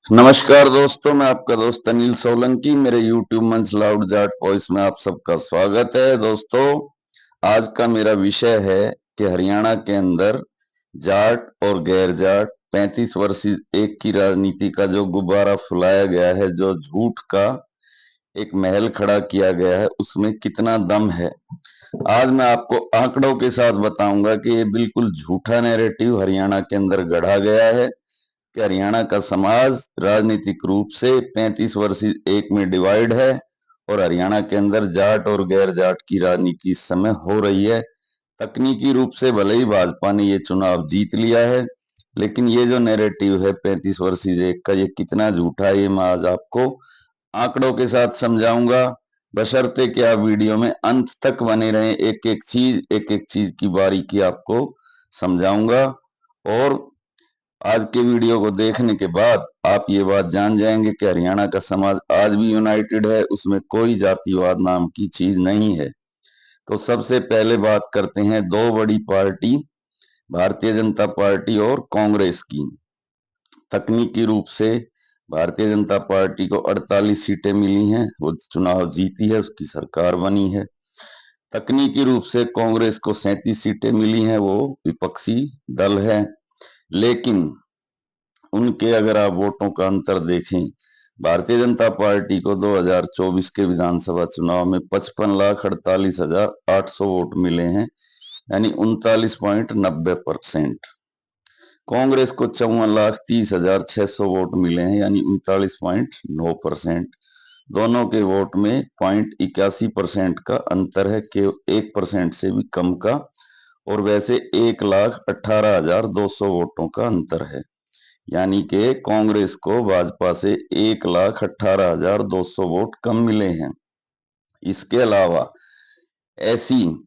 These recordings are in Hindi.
नमस्कार दोस्तों, मैं आपका दोस्त अनिल सोलंकी। मेरे YouTube मंच लाउड जाट वॉइस में आप सबका स्वागत है। दोस्तों, आज का मेरा विषय है कि हरियाणा के अंदर जाट और गैर जाट 35 वर्षीय एक की राजनीति का जो गुब्बारा फुलाया गया है, जो झूठ का एक महल खड़ा किया गया है, उसमें कितना दम है। आज मैं आपको आंकड़ों के साथ बताऊंगा कि ये बिल्कुल झूठा नैरेटिव हरियाणा के अंदर गढ़ा गया है कि हरियाणा का समाज राजनीतिक रूप से 35 वर्षीय एक में डिवाइड है और हरियाणा के अंदर जाट और गैर जाट की राजनीति इस समय हो रही है। तकनीकी रूप से भले ही भाजपा ने ये चुनाव जीत लिया है, लेकिन ये जो नैरेटिव है 35 वर्षीय एक का, ये कितना झूठा है, ये मैं आज आपको आंकड़ों के साथ समझाऊंगा। बशर्ते कि आप वीडियो में अंत तक बने रहें। एक एक चीज की बारीकी आपको समझाऊंगा और आज के वीडियो को देखने के बाद आप ये बात जान जाएंगे कि हरियाणा का समाज आज भी यूनाइटेड है, उसमें कोई जातिवाद नाम की चीज नहीं है। तो सबसे पहले बात करते हैं दो बड़ी पार्टी, भारतीय जनता पार्टी और कांग्रेस की। तकनीकी रूप से भारतीय जनता पार्टी को 48 सीटें मिली हैं, वो चुनाव जीती है, उसकी सरकार बनी है। तकनीकी रूप से कांग्रेस को 37 सीटें मिली हैं, वो विपक्षी दल है। लेकिन उनके अगर आप वोटों का अंतर देखें, भारतीय जनता पार्टी को 2024 के विधानसभा चुनाव में 55,48,800 वोट मिले हैं, यानी 39.90%। कांग्रेस को 54,30,600 वोट मिले हैं, यानी 39.9%। दोनों के वोट में 0.81% का अंतर है, केवल 1% से भी कम का। और वैसे 1,18,200 वोटों का अंतर है, यानी कि कांग्रेस को भाजपा से 1,18,200 वोट कम मिले हैं। इसके अलावा ऐसी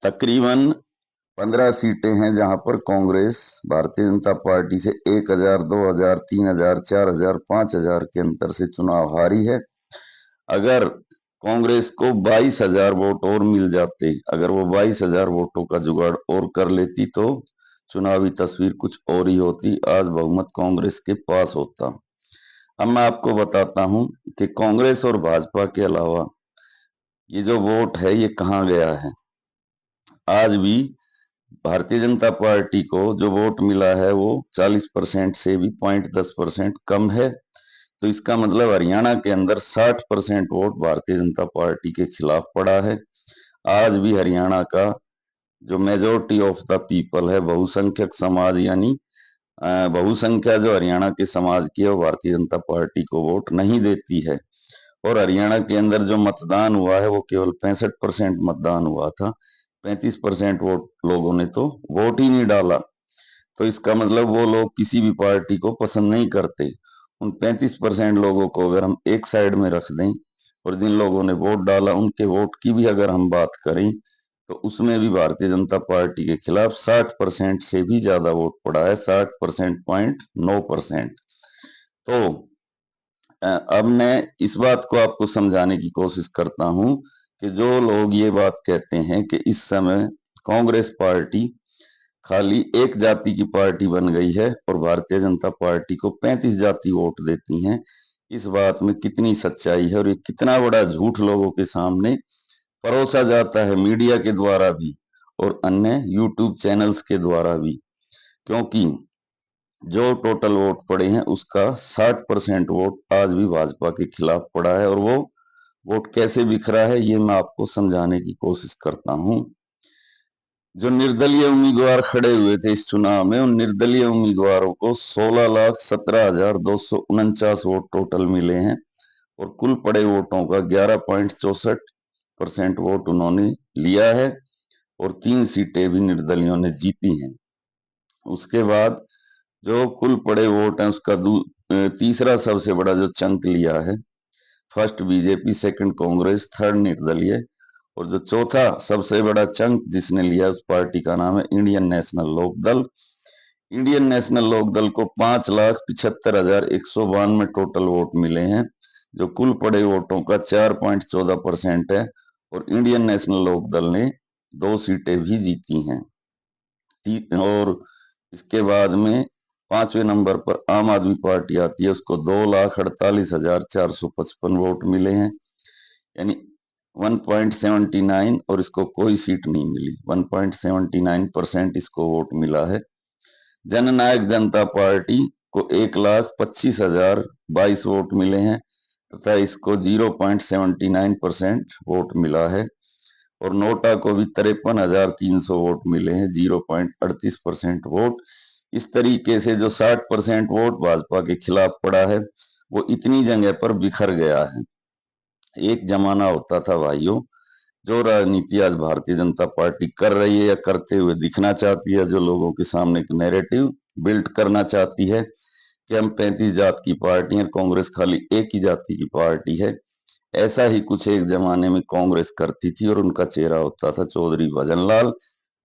तकरीबन 15 सीटें हैं जहां पर कांग्रेस भारतीय जनता पार्टी से 1,000, 2,000, 3,000, 4,000, 5,000 के अंतर से चुनाव हारी है। अगर कांग्रेस को 22,000 वोट और मिल जाते, अगर वो 22,000 वोटों का जुगाड़ और कर लेती, तो चुनावी तस्वीर कुछ और ही होती। आज बहुमत कांग्रेस के पास होता। अब मैं आपको बताता हूं कि कांग्रेस और भाजपा के अलावा ये जो वोट है ये कहाँ गया है। आज भी भारतीय जनता पार्टी को जो वोट मिला है वो 40% से भी 0.10% कम है। तो इसका मतलब हरियाणा के अंदर 60% वोट भारतीय जनता पार्टी के खिलाफ पड़ा है। आज भी हरियाणा का जो मेजोरिटी ऑफ द पीपल है, बहुसंख्यक समाज, यानी बहुसंख्या जो हरियाणा के समाज की है, वो भारतीय जनता पार्टी को वोट नहीं देती है। और हरियाणा के अंदर जो मतदान हुआ है वो केवल 65% मतदान हुआ था। 35% वोट लोगों ने तो वोट ही नहीं डाला। तो इसका मतलब वो लोग किसी भी पार्टी को पसंद नहीं करते। उन 35% लोगों को अगर हम एक साइड में रख दें और जिन लोगों ने वोट डाला उनके वोट की भी अगर हम बात करें, तो उसमें भी भारतीय जनता पार्टी के खिलाफ 60% से भी ज्यादा वोट पड़ा है, 60.9%। तो अब मैं इस बात को आपको समझाने की कोशिश करता हूं कि जो लोग ये बात कहते हैं कि इस समय कांग्रेस पार्टी खाली एक जाति की पार्टी बन गई है और भारतीय जनता पार्टी को 35 जाति वोट देती हैं, इस बात में कितनी सच्चाई है और ये कितना बड़ा झूठ लोगों के सामने परोसा जाता है, मीडिया के द्वारा भी और अन्य यूट्यूब चैनल्स के द्वारा भी। क्योंकि जो टोटल वोट पड़े हैं उसका 60% वोट आज भी भाजपा के खिलाफ पड़ा है। और वो वोट कैसे बिखरा है ये मैं आपको समझाने की कोशिश करता हूं। जो निर्दलीय उम्मीदवार खड़े हुए थे इस चुनाव में, उन निर्दलीय उम्मीदवारों को 16,17,249 वोट टोटल मिले हैं और कुल पड़े वोटों का 11.64% वोट उन्होंने लिया है और 3 सीटें भी निर्दलियों ने जीती हैं। उसके बाद जो कुल पड़े वोट हैं उसका तीसरा सबसे बड़ा जो चंक लिया है, first BJP, second Congress, third निर्दलीय, और जो चौथा सबसे बड़ा चंक जिसने लिया उस पार्टी का नाम है Indian National Lokdal. Indian National Lokdal को 5,75,192 टोटल वोट मिले हैं, जो कुल पड़े वोटों का 4.14% है। और इंडियन नेशनल लोकदल ने 2 सीटें भी जीती हैं। और इसके बाद में 5वें नंबर पर आम आदमी पार्टी आती है, उसको 2,48,455 वोट मिले हैं, यानी 1.79, और इसको कोई सीट नहीं मिली। 1.79% इसको वोट मिला है। जननायक जनता पार्टी को 1,25,022 वोट मिले हैं तथा इसको 0.79% वोट मिला है। और नोटा को भी 53,300 वोट मिले हैं, 0.38% वोट। इस तरीके से जो 60% वोट भाजपा के खिलाफ पड़ा है वो इतनी जगह पर बिखर गया है। एक जमाना होता था भाइयों, जो राजनीति आज भारतीय जनता पार्टी कर रही है या करते हुए दिखना चाहती है, जो लोगों के सामने एक नैरेटिव बिल्ड करना चाहती है कि हम 35 जात की पार्टी है, कांग्रेस खाली एक ही जाति की पार्टी है, ऐसा ही कुछ एक जमाने में कांग्रेस करती थी। और उनका चेहरा होता था चौधरी भजनलाल,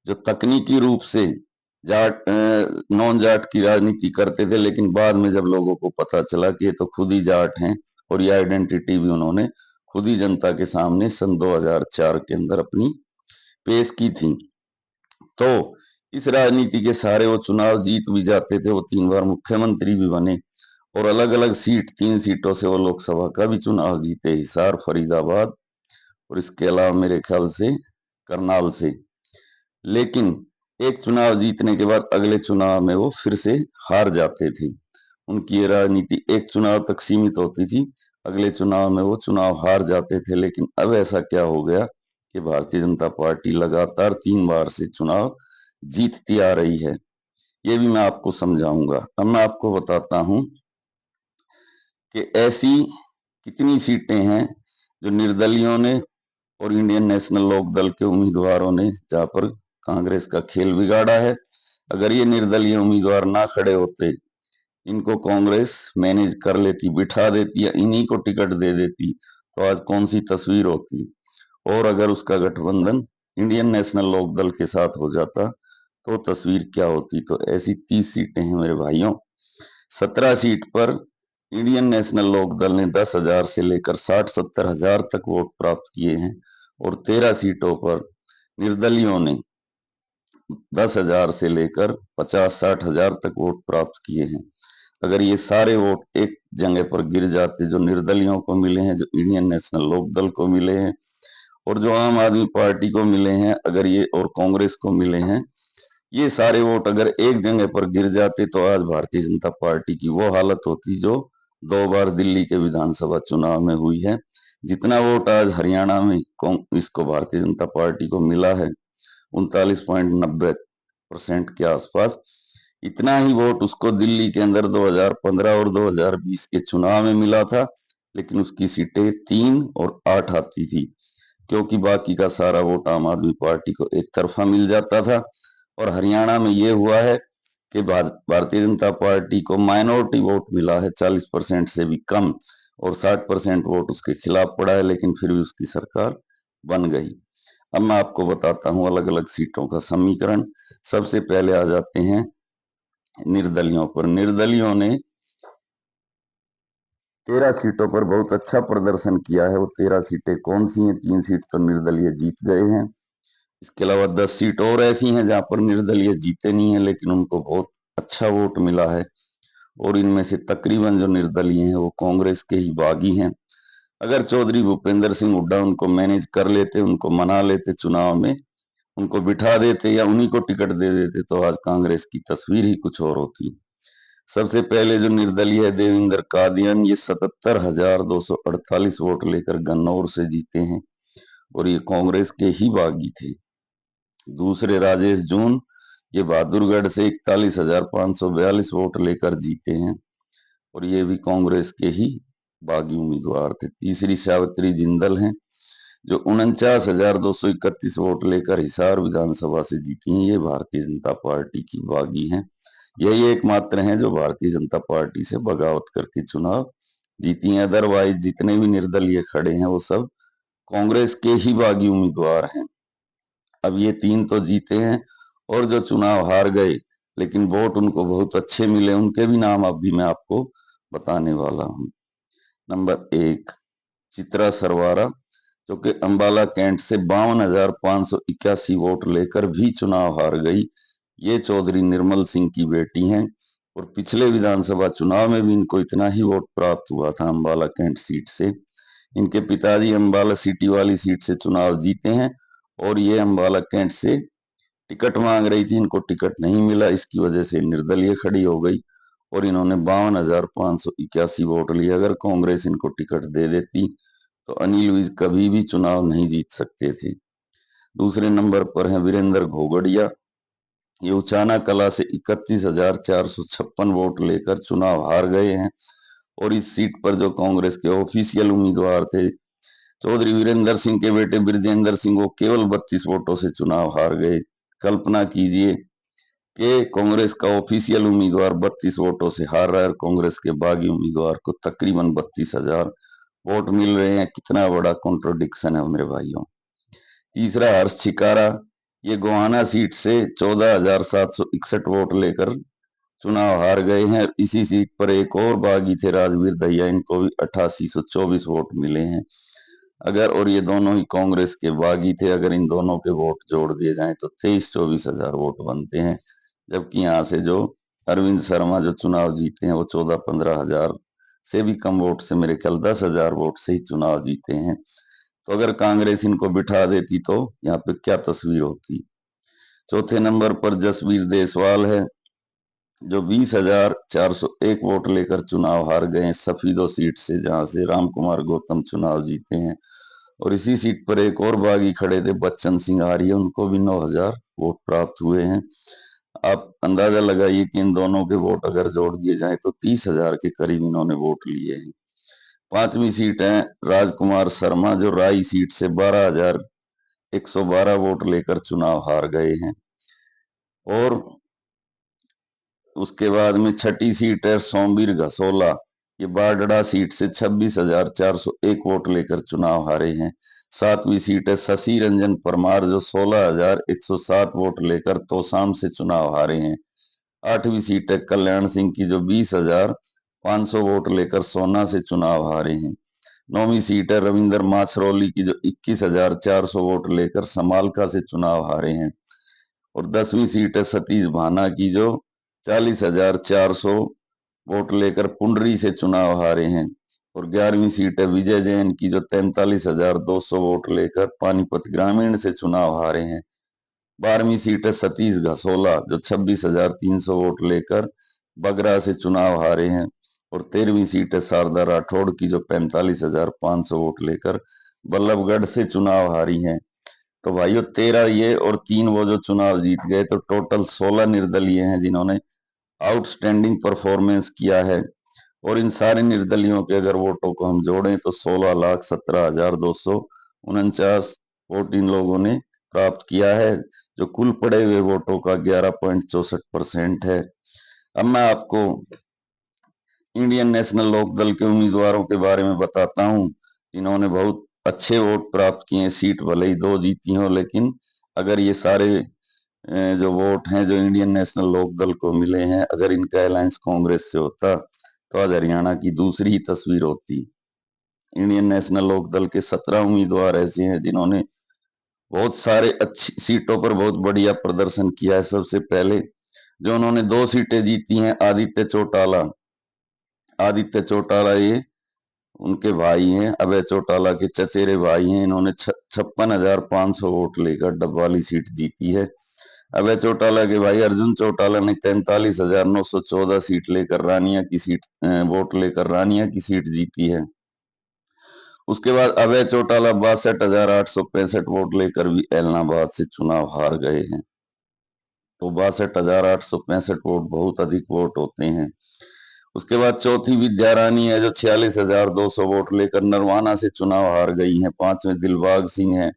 जो तकनीकी रूप से जाट नॉन जाट की राजनीति करते थे, लेकिन बाद में जब लोगों को पता चला कि ये तो खुद ही जाट हैं, और ये आइडेंटिटी भी उन्होंने खुद ही जनता के सामने सन 2004 के अंदर अपनी पेश की थी। तो इस राजनीति के सहारे वो चुनाव जीत भी जाते थे, वो 3 बार मुख्यमंत्री भी बने, और अलग अलग सीट 3 सीटों से वो लोकसभा का भी चुनाव जीते, हिसार, फरीदाबाद और इसके अलावा मेरे ख्याल से करनाल से। लेकिन एक चुनाव जीतने के बाद अगले चुनाव में वो फिर से हार जाते थे। उनकी ये राजनीति एक चुनाव तक सीमित होती थी, अगले चुनाव में वो चुनाव हार जाते थे। लेकिन अब ऐसा क्या हो गया कि भारतीय जनता पार्टी लगातार 3 बार से चुनाव जीतती आ रही है, ये भी मैं आपको समझाऊंगा। अब मैं आपको बताता हूं कि ऐसी कितनी सीटें हैं जो निर्दलियों ने और इंडियन नेशनल लोक दल के उम्मीदवारों ने, जहां पर कांग्रेस का खेल बिगाड़ा है। अगर ये निर्दलीय उम्मीदवार ना खड़े होते, इनको कांग्रेस मैनेज कर लेती, बिठा देती या इन्हीं को टिकट दे देती, तो आज कौन सी तस्वीर होती। और अगर उसका गठबंधन इंडियन नेशनल लोक दल के साथ हो जाता तो तस्वीर क्या होती। तो ऐसी 30 सीटें हैं मेरे भाइयों। 17 सीट पर इंडियन नेशनल लोक दल ने 10,000 से लेकर 60-70 हजार तक वोट प्राप्त किए हैं, और 13 सीटों पर निर्दलियों ने 10,000 से लेकर 50-60 हजार तक वोट प्राप्त किए हैं। अगर ये सारे वोट एक जगह पर गिर जाते, जो निर्दलियों को मिले हैं, जो इंडियन नेशनल लोक दल को मिले हैं, और जो आम आदमी पार्टी को मिले हैं, अगर ये और कांग्रेस को मिले हैं, ये सारे वोट अगर एक जगह पर गिर जाते तो आज भारतीय जनता पार्टी की वो हालत होती जो 2 बार दिल्ली के विधानसभा चुनाव में हुई है। जितना वोट आज हरियाणा में इसको भारतीय जनता पार्टी को मिला है, 39.90% के आसपास, इतना ही वोट उसको दिल्ली के अंदर 2015 और 2020 के चुनाव में मिला था। लेकिन उसकी सीटें 3 और 8 आती थी, क्योंकि बाकी का सारा वोट आम आदमी पार्टी को एक तरफा मिल जाता था। और हरियाणा में ये हुआ है कि भारतीय जनता पार्टी को माइनॉरिटी वोट मिला है, 40% से भी कम, और 60% वोट उसके खिलाफ पड़ा है, लेकिन फिर भी उसकी सरकार बन गई। अब मैं आपको बताता हूं अलग अलग सीटों का समीकरण। सबसे पहले आ जाते हैं निर्दलियों पर। निर्दलियों ने 13 सीटों पर बहुत अच्छा प्रदर्शन किया है। वो 13 सीटें कौन सी हैं? 3 सीट तो निर्दलीय जीत गए हैं, इसके अलावा 10 सीट और ऐसी हैं जहां पर निर्दलीय जीते नहीं है, लेकिन उनको बहुत अच्छा वोट मिला है। और इनमें से तकरीबन जो निर्दलीय हैं वो कांग्रेस के ही बागी हैं। अगर चौधरी भूपेंद्र सिंह हुड्डा उनको मैनेज कर लेते, उनको मना लेते, चुनाव में उनको बिठा देते या उन्हीं को टिकट दे देते, तो आज कांग्रेस की तस्वीर ही कुछ और होती। सबसे पहले जो निर्दलीय है देवेंद्र कादियान, ये 77,248 वोट लेकर गन्नौर से जीते हैं, और ये कांग्रेस के ही बागी थे। दूसरे राजेश जून, ये बहादुरगढ़ से 41,542 वोट लेकर जीते हैं, और ये भी कांग्रेस के ही बागी उम्मीदवार थे। तीसरी सावित्री जिंदल हैं, जो 49,231 वोट लेकर हिसार विधानसभा से जीती हैं, ये भारतीय जनता पार्टी की बागी हैं। यही एकमात्र हैं जो भारतीय जनता पार्टी से बगावत करके चुनाव जीती हैं। अदरवाइज जितने भी निर्दलीय खड़े हैं वो सब कांग्रेस के ही बागी उम्मीदवार हैं। अब ये 3 तो जीते हैं, और जो चुनाव हार गए लेकिन वोट उनको बहुत अच्छे मिले, उनके भी नाम अभी मैं आपको बताने वाला हूं। नंबर 1, चित्रा सरवारा, जो कि अंबाला कैंट से 52,581 वोट लेकर भी चुनाव हार गई। ये चौधरी निर्मल सिंह की बेटी हैं। और पिछले विधानसभा चुनाव में भी इनको इतना ही वोट प्राप्त हुआ था अंबाला कैंट सीट से। इनके पिताजी अंबाला सिटी वाली सीट से चुनाव जीते हैं और ये अंबाला कैंट से टिकट मांग रही थी, इनको टिकट नहीं मिला, इसकी वजह से निर्दलीय खड़ी हो गई और इन्होंने 52,581 वोट लिए। अगर कांग्रेस इनको टिकट दे देती तो अनिल विज कभी भी चुनाव नहीं जीत सकते थे। दूसरे नंबर पर है वीरेंद्र घोगड़िया। ये उचाना कला से 31,456 वोट लेकर चुनाव हार गए हैं और इस सीट पर जो कांग्रेस के ऑफिशियल उम्मीदवार थे चौधरी वीरेंद्र सिंह के बेटे ब्रजेंद्र सिंह, वो केवल 32 वोटों से चुनाव हार गए। कल्पना कीजिए कि कांग्रेस का ऑफिशियल उम्मीदवार 32 वोटों से हार रहा है और कांग्रेस के बागी उम्मीदवार को तकरीबन 32,000 वोट मिल रहे हैं। कितना बड़ा कॉन्ट्रोडिक्शन है मेरे भाइयों। तीसरा हर्ष छिकारा, ये गोहाना सीट से 14,761 वोट लेकर चुनाव हार गए हैं। इसी सीट पर एक और बागी थे राजवीर दहिया, इनको भी 8824 वोट मिले हैं। अगर और ये दोनों ही कांग्रेस के बागी थे, अगर इन दोनों के वोट जोड़ दिए जाएं तो 23-24 हजार वोट बनते हैं। जबकि यहाँ से जो अरविंद शर्मा जो चुनाव जीते हैं वो 14-15 हजार से भी कम वोट से, मेरे ख्याल 10,000 वोट से ही चुनाव जीते हैं। तो अगर कांग्रेस इनको बिठा देती तो यहाँ पे क्या तस्वीर होती। चौथे नंबर पर जसवीर देसवाल है जो 20,401 वोट लेकर चुनाव हार गए सफीदो सीट से, जहां से राम कुमार गौतम चुनाव जीते हैं। और इसी सीट पर एक और बागी खड़े थे बच्चन सिंह आर्य, उनको भी 9,000 वोट प्राप्त हुए हैं। आप अंदाजा लगाइए कि इन दोनों के वोट अगर जोड़ दिए जाए तो 30,000 के करीब इन्होंने वोट लिए हैं। पांचवी सीट है राजकुमार शर्मा जो राई सीट से 12,112 वोट लेकर चुनाव हार गए हैं। और उसके बाद में छठी सीट है सोमवीर घसोला, ये बारडा सीट से 26,401 वोट लेकर चुनाव हारे हैं। सातवीं सीट है शशि रंजन परमार जो 16,107 वोट लेकर तोसाम से चुनाव हारे हैं। आठवीं सीट है कल्याण सिंह की जो 20,500 वोट लेकर सोना से चुनाव हारे हैं। नौवीं सीट है रविंद्र माछरौली की जो 21,400 वोट लेकर समालका से चुनाव हारे हैं। और 10वीं सीट है सतीश भाना की जो 40,400 वोट लेकर पुंडरी से चुनाव हारे हैं। और 11वीं सीट है विजय जैन की जो 43,200 वोट लेकर पानीपत ग्रामीण से चुनाव हारे हैं। 12वीं सीट है सतीश घसोला जो 26,300 वोट लेकर बगरा से चुनाव हारे हैं। और 13वीं सीट है शारदा राठौड़ की जो 45,500 वोट लेकर बल्लभगढ़ से चुनाव हारी हैं। तो भाइयों 13 ये और 3 वो जो चुनाव जीत गए, तो टोटल 16 निर्दलीय हैं जिन्होंने आउटस्टैंडिंग परफॉर्मेंस किया है। और इन सारे निर्दलियों के अगर वोटों को हम जोड़ें तो 16,17,249 वोट इन लोगों ने प्राप्त किया है, जो कुल पड़े हुए वोटों का 11.64% है। अब मैं आपको इंडियन नेशनल लोकदल के उम्मीदवारों के बारे में बताता हूं। इन्होंने बहुत अच्छे वोट प्राप्त किए, सीट भले ही 2 जीती हो, लेकिन अगर ये सारे जो वोट हैं जो इंडियन नेशनल लोकदल को मिले हैं, अगर इनका अलायंस कांग्रेस से होता तो आज हरियाणा की दूसरी ही तस्वीर होती। इंडियन नेशनल लोकदल के 17 उम्मीदवार ऐसे हैं जिन्होंने बहुत सारे अच्छी सीटों पर बहुत बढ़िया प्रदर्शन किया है। सबसे पहले जो उन्होंने 2 सीटें जीती हैं, आदित्य चौटाला ये उनके भाई हैं, अभय चौटाला के चचेरे भाई हैं। इन्होंने 56,500 वोट लेकर डबवाली सीट जीती है। अभय चौटाला के भाई अर्जुन चौटाला ने 43,914 सीट लेकर वोट लेकर रानिया की सीट जीती है। उसके बाद अभय चौटाला 62,865 वोट लेकर भी एलनाबाद से चुनाव हार गए हैं। तो 62,865 वोट बहुत अधिक वोट होते हैं। उसके बाद चौथी विद्या रानी है जो 46,200 वोट लेकर नरवाना से चुनाव हार गई हैं। पांचवें दिलबाग सिंह है,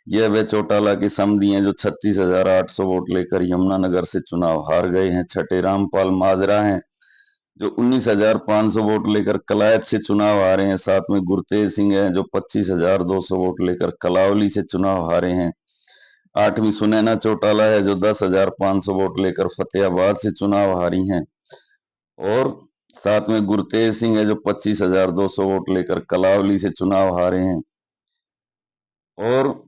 ये वे चौटाला की समधी हैं जो 36,800 वोट लेकर यमुनानगर से चुनाव हार गए हैं। छठे रामपाल माजरा हैं जो 19,500 वोट लेकर कलायत से चुनाव हारे हैं। साथ में गुरतेज सिंह है जो 25,200 वोट लेकर कलावली से चुनाव हारे हैं। आठवीं सुनैना चौटाला है जो 10,500 वोट लेकर फतेहाबाद से चुनाव हारी हैं। और साथ में गुरतेज सिंह है जो 25,200 वोट लेकर कलावली से चुनाव हारे हैं। और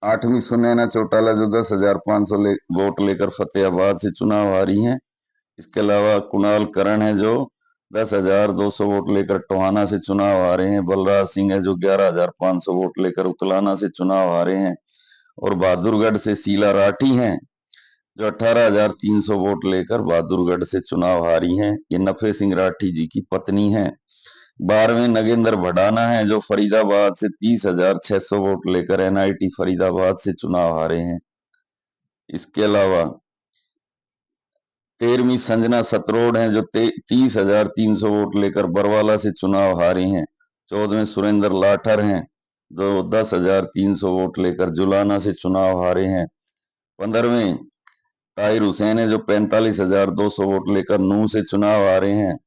आठवीं सुनैना चौटाला जो 10,500 वोट लेकर फतेहाबाद से चुनाव हारी हैं। इसके अलावा कुणाल करण है जो 10,200 वोट लेकर टोहाना से चुनाव हारे हैं। बलराज सिंह है जो 11,500 वोट लेकर उकलाना से चुनाव हारे हैं। और बहादुरगढ़ से शीला राठी हैं जो 18,300 वोट लेकर बहादुरगढ़ से चुनाव हारी हैं। ये नफे सिंह राठी जी की पत्नी हैं। 12वें नगेंद्र भडाना है जो फरीदाबाद से 30,600 वोट लेकर एनआईटी फरीदाबाद से चुनाव हारे हैं। इसके अलावा 13वीं संजना सतरोड हैं जो 30,300 वोट लेकर बरवाला से चुनाव हारे हैं। 14वें सुरेंद्र लाठर हैं जो 10,300 वोट लेकर जुलाना से चुनाव हारे हैं। 15वें ताहिर हुसैन है जो 45,200 वोट लेकर नूह से चुनाव हारे हैं।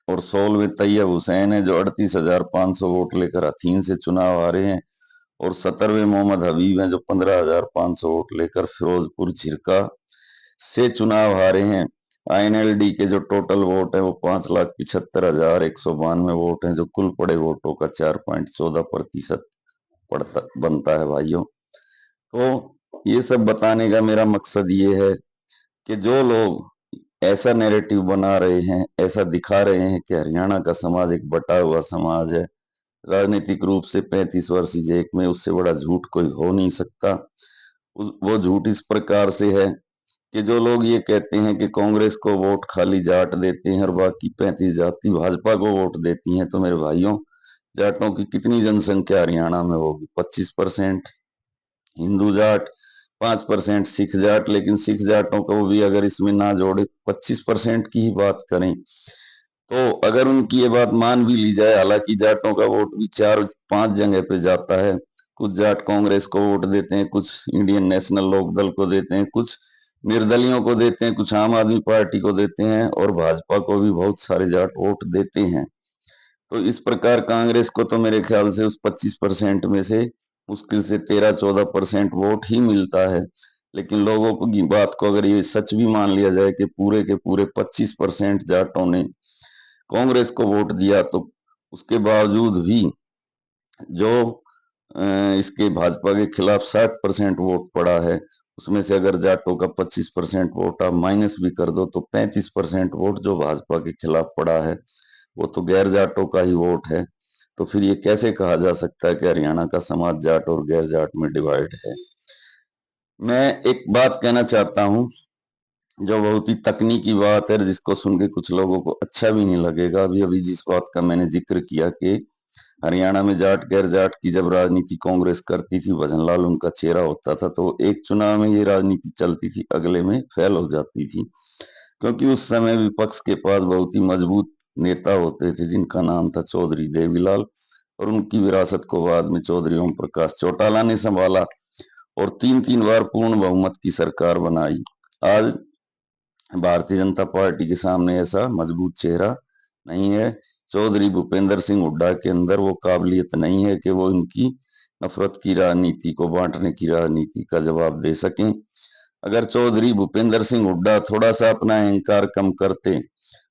और 16वें तैयब हुसैन है जो 38,500 वोट लेकर हथीन से चुनाव हारे हैं। और 17वें मोहम्मद हबीब हैं जो 15,500 वोट लेकर फिरोजपुर झिरका से चुनाव हारे हैं। आईएनएलडी के जो टोटल वोट है वो 5,75,192 वोट हैं जो कुल पड़े वोटों का 4.14% बनता है भाइयों। तो ये सब बताने का मेरा मकसद ये है कि जो लोग ऐसा नैरेटिव बना रहे हैं, ऐसा दिखा रहे हैं कि हरियाणा का समाज एक बटा हुआ समाज है, राजनीतिक रूप से 35 वर्षीय एक में उससे बड़ा झूठ कोई हो नहीं सकता। वो झूठ इस प्रकार से है कि जो लोग ये कहते हैं कि कांग्रेस को वोट खाली जाट देते हैं और बाकी 35 जाति भाजपा को वोट देती हैं, तो मेरे भाइयों जाटों की कितनी जनसंख्या हरियाणा में होगी? 25% हिंदू जाट, 5% सिख जाट। लेकिन सिख जाटों को भी अगर इसमें ना जोड़े, 25% की ही बात करें, तो अगर उनकी ये बात मान भी ली जाए, हालांकि जाटों का वोट भी 4-5 जगह पे जाता है। कुछ जाट कांग्रेस को वोट देते हैं, कुछ इंडियन नेशनल लोकदल को देते हैं, कुछ निर्दलियों को देते हैं, कुछ आम आदमी पार्टी को देते हैं और भाजपा को भी बहुत सारे जाट वोट देते हैं। तो इस प्रकार कांग्रेस को तो मेरे ख्याल से उस 25% में से मुश्किल से 13-14% वोट ही मिलता है। लेकिन लोगों की बात को अगर ये सच भी मान लिया जाए कि पूरे के पूरे 25% जाटों ने कांग्रेस को वोट दिया, तो उसके बावजूद भी जो इसके भाजपा के खिलाफ 60% वोट पड़ा है, उसमें से अगर जाटों का 25% वोट आप माइनस भी कर दो तो 35% वोट जो भाजपा के खिलाफ पड़ा है वो तो गैर जाटों का ही वोट है। तो फिर ये कैसे कहा जा सकता है कि हरियाणा का समाज जाट और गैर जाट में डिवाइड है? मैं एक बात कहना चाहता हूं जो बहुत ही तकनीकी बात है, जिसको सुन के कुछ लोगों को अच्छा भी नहीं लगेगा। अभी अभी जिस बात का मैंने जिक्र किया कि हरियाणा में जाट गैर जाट की जब राजनीति कांग्रेस करती थी, भजन लाल उनका चेहरा होता था, तो एक चुनाव में ये राजनीति चलती थी, अगले में फेल हो जाती थी, क्योंकि उस समय विपक्ष के पास बहुत ही मजबूत नेता होते थे जिनका नाम था चौधरी देवीलाल, और उनकी विरासत को बाद में चौधरी ओम प्रकाश चौटाला ने संभाला और 3-3 बार पूर्ण बहुमत की सरकार बनाई। आज भारतीय जनता पार्टी के सामने ऐसा मजबूत चेहरा नहीं है। चौधरी भूपेंद्र सिंह हुड्डा के अंदर वो काबिलियत नहीं है कि वो इनकी नफरत की राजनीति को, बांटने की राजनीति का जवाब दे सकें। अगर चौधरी भूपेंद्र सिंह हुड्डा थोड़ा सा अपना अहंकार कम करते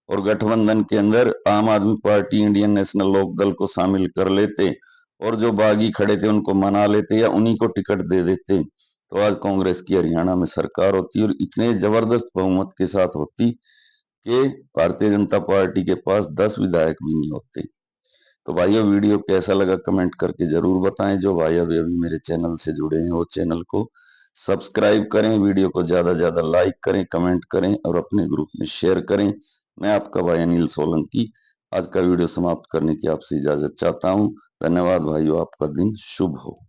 और गठबंधन के अंदर आम आदमी पार्टी, इंडियन नेशनल लोकदल को शामिल कर लेते और जो बागी खड़े थे उनको मना लेते या उन्हीं को टिकट दे देते, तो आज कांग्रेस की हरियाणा में सरकार होती और इतने जबरदस्त बहुमत के साथ होती कि भारतीय जनता पार्टी के पास 10 विधायक भी नहीं होते। तो भाइयों, वीडियो कैसा लगा कमेंट करके जरूर बताएं। जो भाई अभी अभी मेरे चैनल से जुड़े हैं वो चैनल को सब्सक्राइब करें, वीडियो को ज्यादा ज्यादा लाइक करें, कमेंट करें और अपने ग्रुप में शेयर करें। मैं आपका भाई अनिल सोलंकी आज का वीडियो समाप्त करने की आपसे इजाजत चाहता हूं। धन्यवाद भाइयों, आपका दिन शुभ हो।